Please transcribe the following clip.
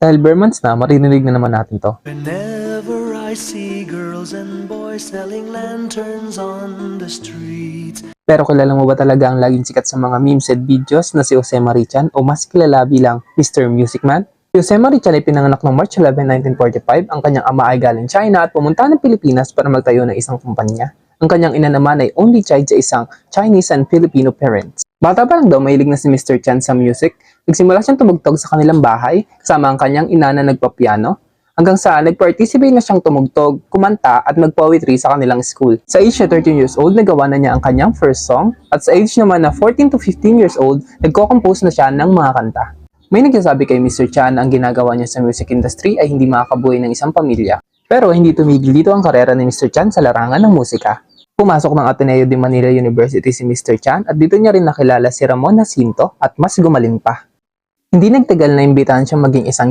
Dahil bare months na, maririnig na naman natin to. Whenever I see girls and boys selling lanterns on the streets. Pero kilala mo ba talaga ang laging sikat sa mga memes at videos na si Jose Marichan o mas kilala bilang Mr. Music Man? Si Jose Marichan ay pinanganak noong March 11, 1945. Ang kanyang ama ay galing China at pumunta ng Pilipinas para magtayo ng isang kumpanya. Ang kanyang ina naman ay only child sa isang Chinese and Filipino parents. Bata pa lang daw, mahilig na si Mr. Chan sa music. Nagsimula siyang tumugtog sa kanilang bahay kasama ang kanyang ina na nagpapiano. Hanggang sa nag-participate na siyang tumugtog, kumanta at mag-poetry sa kanilang school. Sa age na 13 years old, nagawa na niya ang kanyang first song. At sa age naman na 14 to 15 years old, nagko-compose na siya ng mga kanta. May nagsasabi kay Mr. Chan na ang ginagawa niya sa music industry ay hindi makakabuhay ng isang pamilya. Pero hindi tumigil dito ang karera ni Mr. Chan sa larangan ng musika. Pumasok ng Ateneo de Manila University si Mr. Chan at dito niya rin nakilala si Ramon Jacinto at mas gumaling pa. Hindi nagtagal na imbitahan siya maging isang